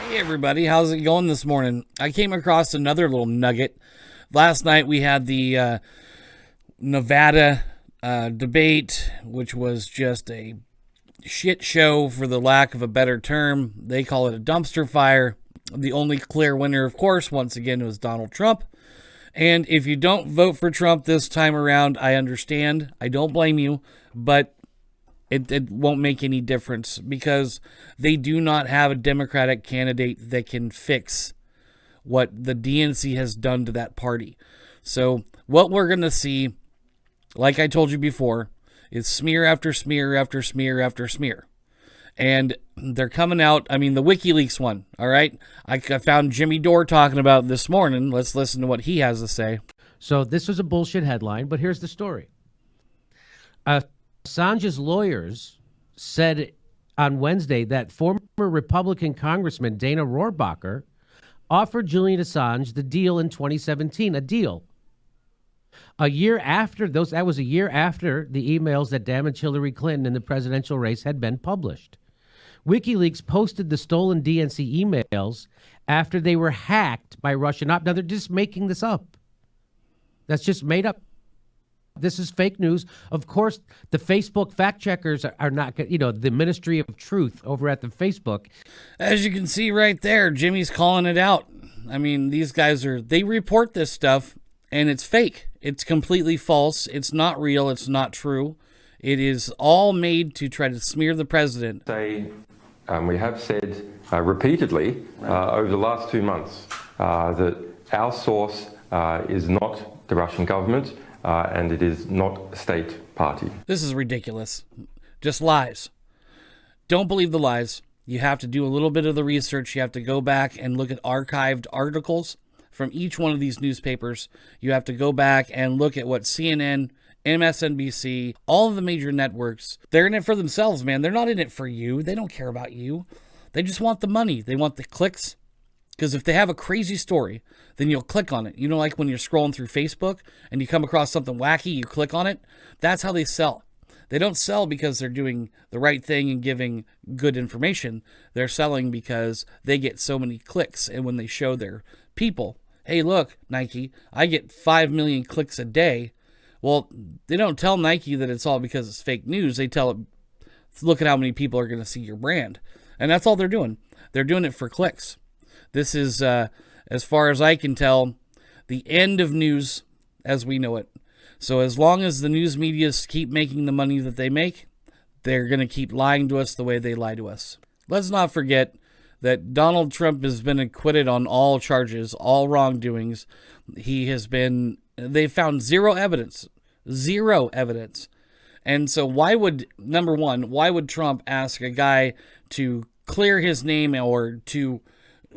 Hey everybody, how's it going this morning? I came across another little nugget. Last night we had the Nevada debate, which was just a shit show for the lack of a better term. They call it a dumpster fire. The only clear winner, of course, once again, was Donald Trump. And if you don't vote for Trump this time around, I understand. I don't blame you, but it won't make any difference because they do not have a Democratic candidate that can fix what the DNC has done to that party. So what we're going to see, like I told you before, is smear after smear after smear after smear. And they're coming out, I mean, the WikiLeaks one, all right? I found Jimmy Dore talking about it this morning. Let's listen to what he has to say. So this was a bullshit headline, but here's the story. Assange's lawyers said on Wednesday that former Republican Congressman Dana Rohrabacher offered Julian Assange the deal in 2017, a deal. A year after that was a year after the emails that damaged Hillary Clinton in the presidential race had been published. WikiLeaks posted the stolen DNC emails after they were hacked by Russian Now, they're just making this up. That's just made up. This is fake news. Of course, the Facebook fact checkers are not, the Ministry of Truth over at the Facebook. As you can see right there, Jimmy's calling it out. I mean, these guys they report this stuff and it's fake. It's completely false. It's not real. It's not true. It is all made to try to smear the president. We have said repeatedly over the last 2 months that our source is not the Russian government. And it is not a state party. This is ridiculous. Just lies. Don't believe the lies. You have to do a little bit of the research. You have to go back and look at archived articles from each one of these newspapers. You have to go back and look at what CNN, MSNBC, all of the major networks, they're in it for themselves, man. They're not in it for you. They don't care about you. They just want the money. They want the clicks. Because if they have a crazy story, then you'll click on it. You know, like when you're scrolling through Facebook and you come across something wacky, you click on it. That's how they sell. They don't sell because they're doing the right thing and giving good information. They're selling because they get so many clicks. And when they show their people, hey, look, Nike, I get 5 million clicks a day. Well, they don't tell Nike that it's all because it's fake news. They tell it, look at how many people are going to see your brand. And that's all they're doing. They're doing it for clicks. This is, as far as I can tell, the end of news as we know it. So as long as the news media keep making the money that they make, they're going to keep lying to us the way they lie to us. Let's not forget that Donald Trump has been acquitted on all charges, all wrongdoings. They found zero evidence. And so why would Trump ask a guy to clear his name or to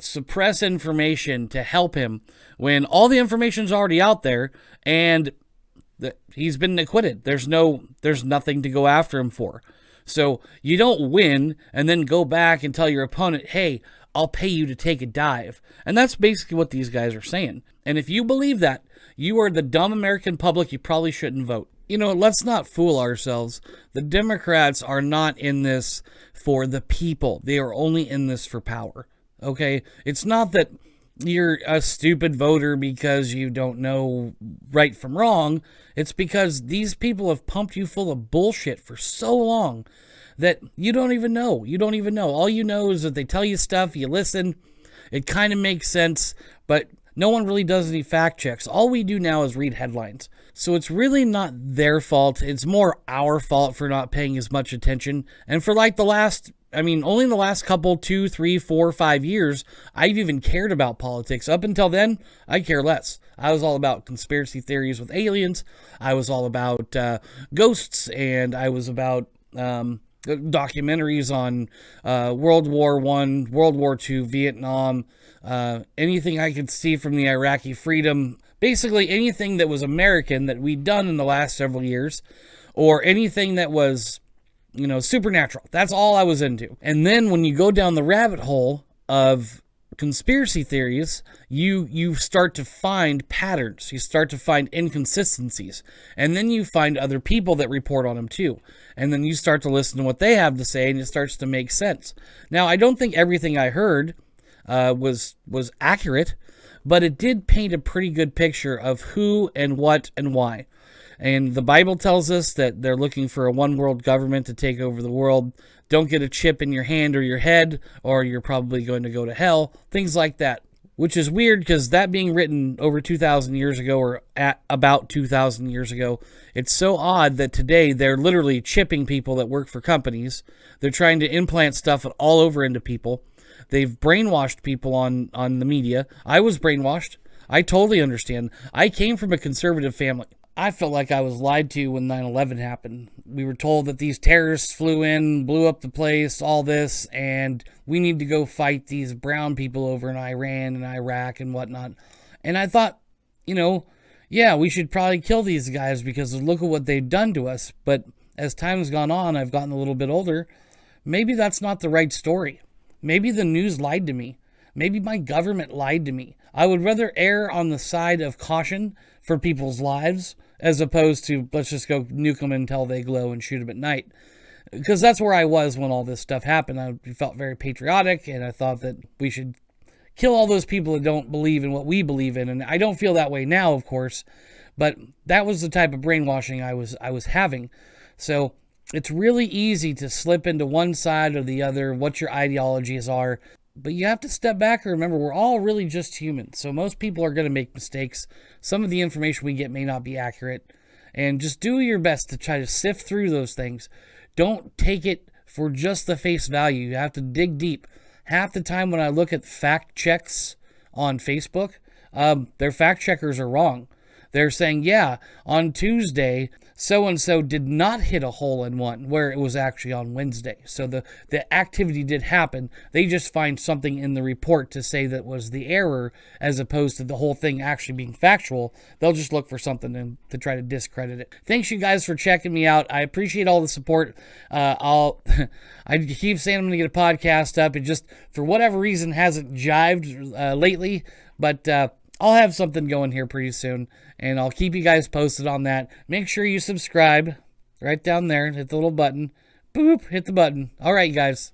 suppress information to help him when all the information's already out there and he's been acquitted? There's nothing to go after him for. So you don't win and then go back and tell your opponent, hey, I'll pay you to take a dive. And that's basically what these guys are saying. And if you believe that, you are the dumb American public. You probably shouldn't vote. Let's not fool ourselves. The Democrats are not in this for the people. They are only in this for power. Okay, it's not that you're a stupid voter because you don't know right from wrong. It's because these people have pumped you full of bullshit for so long that you don't even know. All you know is that they tell you stuff, you listen, it kind of makes sense, but no one really does any fact checks. All we do now is read headlines. So it's really not their fault. It's more our fault for not paying as much attention. And for only in the last couple, 2, 3, 4, 5 years, I've even cared about politics. Up until then, I care less. I was all about conspiracy theories with aliens. I was all about ghosts, and I was about documentaries on World War I, World War II, Vietnam, anything I could see from the Iraqi freedom, basically anything that was American that we'd done in the last several years, or anything that was supernatural. That's all I was into. And then when you go down the rabbit hole of conspiracy theories, you start to find patterns. You start to find inconsistencies. And then you find other people that report on them too. And then you start to listen to what they have to say, and it starts to make sense. Now, I don't think everything I heard was accurate, but it did paint a pretty good picture of who and what and why. And the Bible tells us that they're looking for a one world government to take over the world. Don't get a chip in your hand or your head, or you're probably going to go to hell. Things like that. Which is weird, because that being written over 2,000 years ago, or at about 2,000 years ago, it's so odd that today they're literally chipping people that work for companies. They're trying to implant stuff all over into people. They've brainwashed people on the media. I was brainwashed. I totally understand. I came from a conservative family. I felt like I was lied to when 9/11 happened. We were told that these terrorists flew in, blew up the place, all this, and we need to go fight these brown people over in Iran and Iraq and whatnot. And I thought, yeah, we should probably kill these guys because look at what they've done to us. But as time's gone on, I've gotten a little bit older. Maybe that's not the right story. Maybe the news lied to me. Maybe my government lied to me. I would rather err on the side of caution for people's lives as opposed to let's just go nuke them until they glow and shoot them at night. Because that's where I was when all this stuff happened. I felt very patriotic, and I thought that we should kill all those people that don't believe in what we believe in. And I don't feel that way now, of course, but that was the type of brainwashing I was having. So it's really easy to slip into one side or the other, what your ideologies are. But you have to step back and remember we're all really just human. So most people are going to make mistakes. Some of the information we get may not be accurate. And just do your best to try to sift through those things. Don't take it for just the face value. You have to dig deep. Half the time when I look at fact checks on Facebook, their fact checkers are wrong. They're saying, yeah, on Tuesday, so-and-so did not hit a hole-in-one, where it was actually on Wednesday. So the activity did happen. They just find something in the report to say that was the error, as opposed to the whole thing actually being factual. They'll just look for something to try to discredit it. Thanks, you guys, for checking me out. I appreciate all the support. I keep saying I'm going to get a podcast up. It just, for whatever reason, hasn't jived lately. But I'll have something going here pretty soon, and I'll keep you guys posted on that. Make sure you subscribe right down there. Hit the little button. Boop, hit the button. All right, you guys.